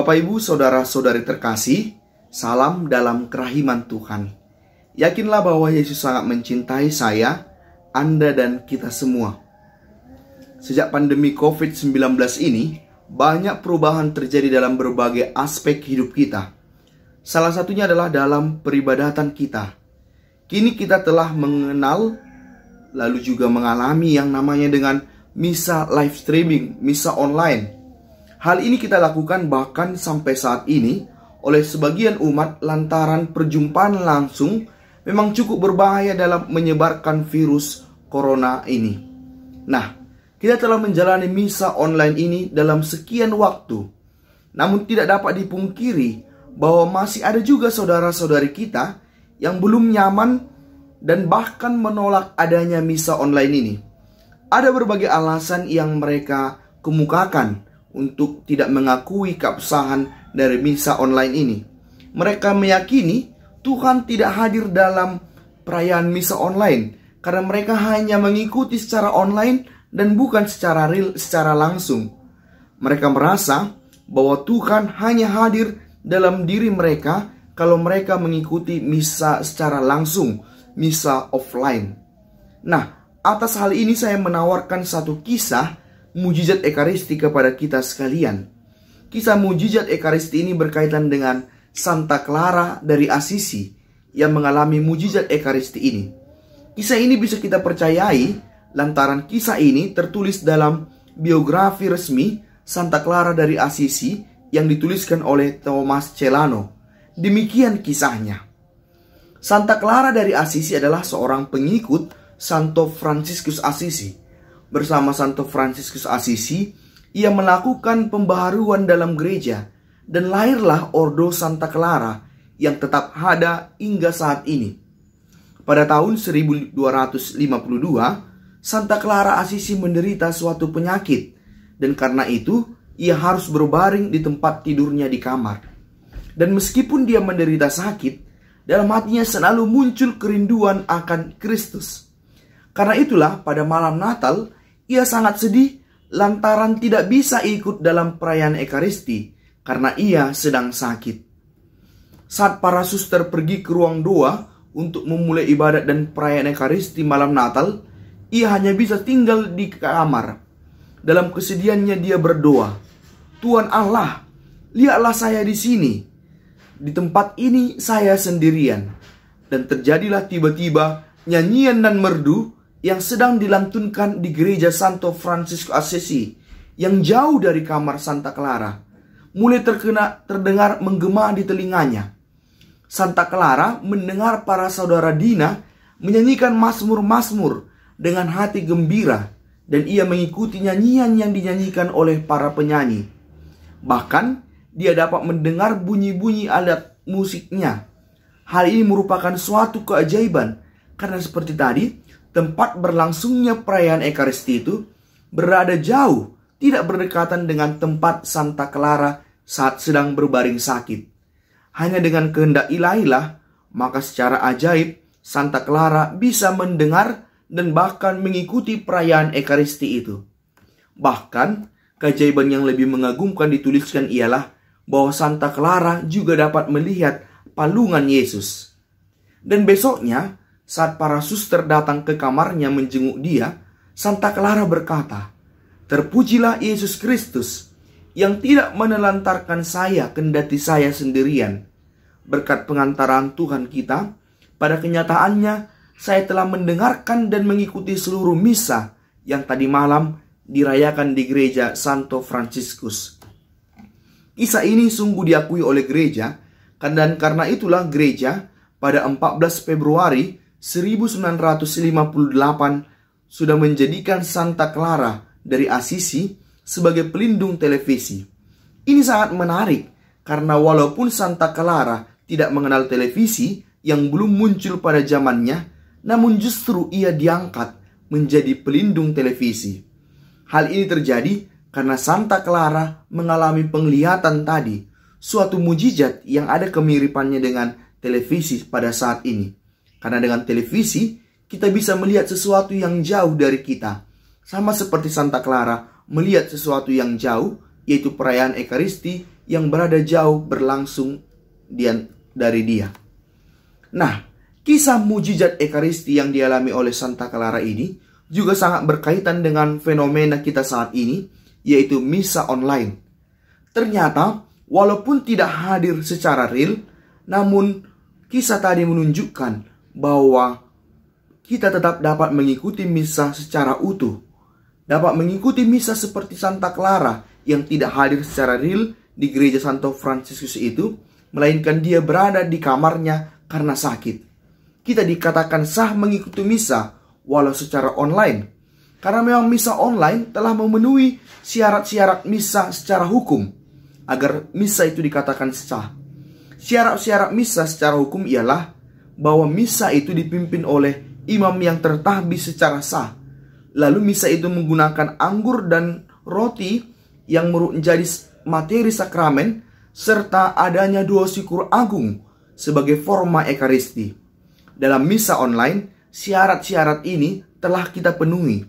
Bapak Ibu, saudara-saudari terkasih, salam dalam kerahiman Tuhan. Yakinlah bahwa Yesus sangat mencintai saya, Anda dan kita semua. Sejak pandemi COVID-19 ini, banyak perubahan terjadi dalam berbagai aspek hidup kita. Salah satunya adalah dalam peribadatan kita. Kini kita telah mengenal, lalu juga mengalami yang namanya dengan misa live streaming, misa online. Hal ini kita lakukan bahkan sampai saat ini oleh sebagian umat lantaran perjumpaan langsung memang cukup berbahaya dalam menyebarkan virus corona ini. Nah, kita telah menjalani misa online ini dalam sekian waktu. Namun tidak dapat dipungkiri bahwa masih ada juga saudara-saudari kita yang belum nyaman dan bahkan menolak adanya misa online ini. Ada berbagai alasan yang mereka kemukakan untuk tidak mengakui keabsahan dari misa online ini. Mereka meyakini Tuhan tidak hadir dalam perayaan misa online karena mereka hanya mengikuti secara online dan bukan secara real, secara langsung. Mereka merasa bahwa Tuhan hanya hadir dalam diri mereka kalau mereka mengikuti misa secara langsung, misa offline. Nah, atas hal ini saya menawarkan satu kisah mujizat Ekaristi kepada kita sekalian. Kisah mujizat Ekaristi ini berkaitan dengan Santa Clara dari Assisi yang mengalami mujizat Ekaristi ini. Kisah ini bisa kita percayai lantaran kisah ini tertulis dalam biografi resmi Santa Clara dari Assisi yang dituliskan oleh Thomas Celano. Demikian kisahnya. Santa Clara dari Assisi adalah seorang pengikut Santo Fransiskus Assisi. Bersama Santo Fransiskus Assisi, ia melakukan pembaharuan dalam gereja dan lahirlah Ordo Santa Clara yang tetap ada hingga saat ini. Pada tahun 1252, Santa Clara Assisi menderita suatu penyakit dan karena itu ia harus berbaring di tempat tidurnya di kamar. Dan meskipun dia menderita sakit, dalam hatinya selalu muncul kerinduan akan Kristus. Karena itulah pada malam Natal, ia sangat sedih lantaran tidak bisa ikut dalam perayaan Ekaristi karena ia sedang sakit. Saat para suster pergi ke ruang doa untuk memulai ibadat dan perayaan Ekaristi malam Natal, ia hanya bisa tinggal di kamar. Dalam kesedihannya dia berdoa, "Tuhan Allah, lihatlah saya di sini. Di tempat ini saya sendirian." Dan terjadilah tiba-tiba nyanyian dan merdu yang sedang dilantunkan di gereja Santo Fransiskus Assisi yang jauh dari kamar Santa Clara mulai terdengar menggema di telinganya. Santa Clara mendengar para saudara Dina menyanyikan mazmur-mazmur dengan hati gembira dan ia mengikuti nyanyian yang dinyanyikan oleh para penyanyi. Bahkan dia dapat mendengar bunyi-bunyi alat musiknya. Hal ini merupakan suatu keajaiban karena seperti tadi, tempat berlangsungnya perayaan Ekaristi itu berada jauh, tidak berdekatan dengan tempat Santa Clara saat sedang berbaring sakit. Hanya dengan kehendak ilahilah, maka secara ajaib Santa Clara bisa mendengar dan bahkan mengikuti perayaan Ekaristi itu. Bahkan, keajaiban yang lebih mengagumkan dituliskan ialah bahwa Santa Clara juga dapat melihat palungan Yesus. Dan besoknya, saat para suster datang ke kamarnya menjenguk dia, Santa Clara berkata, "Terpujilah Yesus Kristus yang tidak menelantarkan saya kendati saya sendirian. Berkat pengantaran Tuhan kita, pada kenyataannya saya telah mendengarkan dan mengikuti seluruh misa yang tadi malam dirayakan di gereja Santo Fransiskus." Kisah ini sungguh diakui oleh gereja, dan karena itulah gereja pada 14 Februari 1958 sudah menjadikan Santa Clara dari Assisi sebagai pelindung televisi. Ini sangat menarik karena walaupun Santa Clara tidak mengenal televisi yang belum muncul pada zamannya, namun justru ia diangkat menjadi pelindung televisi. Hal ini terjadi karena Santa Clara mengalami penglihatan tadi, suatu mujizat yang ada kemiripannya dengan televisi pada saat ini. Karena dengan televisi, kita bisa melihat sesuatu yang jauh dari kita. Sama seperti Santa Clara melihat sesuatu yang jauh yaitu perayaan Ekaristi yang berada jauh berlangsung dari dia. Nah, kisah mujizat Ekaristi yang dialami oleh Santa Clara ini juga sangat berkaitan dengan fenomena kita saat ini, yaitu misa online. Ternyata, walaupun tidak hadir secara real, namun kisah tadi menunjukkan bahwa kita tetap dapat mengikuti misa secara utuh. Dapat mengikuti misa seperti Santa Clara yang tidak hadir secara real di gereja Santo Fransiskus itu, melainkan dia berada di kamarnya karena sakit. Kita dikatakan sah mengikuti misa walau secara online, karena memang misa online telah memenuhi syarat-syarat misa secara hukum agar misa itu dikatakan sah. Syarat-syarat misa secara hukum ialah bahwa misa itu dipimpin oleh imam yang tertahbis secara sah. Lalu misa itu menggunakan anggur dan roti yang menjadi materi sakramen, serta adanya 2 syukur agung sebagai forma Ekaristi. Dalam misa online, syarat-syarat ini telah kita penuhi.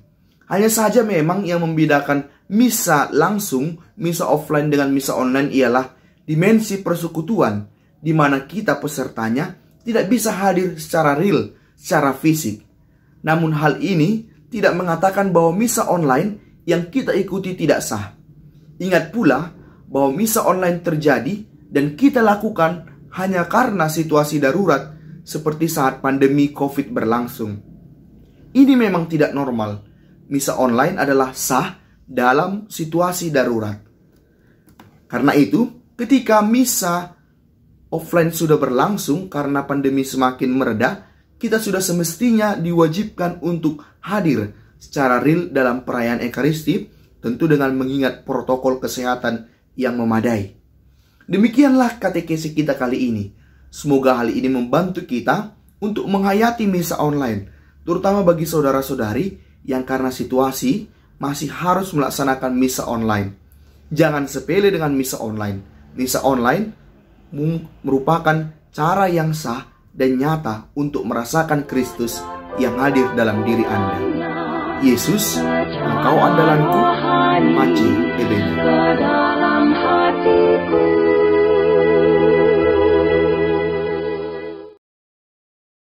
Hanya saja memang yang membedakan misa langsung, misa offline dengan misa online ialah dimensi persekutuan, di mana kita pesertanya tidak bisa hadir secara real, secara fisik. Namun hal ini tidak mengatakan bahwa misa online yang kita ikuti tidak sah. Ingat pula bahwa misa online terjadi dan kita lakukan hanya karena situasi darurat seperti saat pandemi COVID berlangsung. Ini memang tidak normal. Misa online adalah sah dalam situasi darurat. Karena itu, ketika misa offline sudah berlangsung karena pandemi semakin mereda, kita sudah semestinya diwajibkan untuk hadir secara real dalam perayaan Ekaristi, tentu dengan mengingat protokol kesehatan yang memadai. Demikianlah katekesi kita kali ini. Semoga hal ini membantu kita untuk menghayati misa online, terutama bagi saudara-saudari yang karena situasi masih harus melaksanakan misa online. Jangan sepele dengan misa online. Misa online merupakan cara yang sah dan nyata untuk merasakan Kristus yang hadir dalam diri Anda. Yesus, Engkau andalanku, Pace Ebene.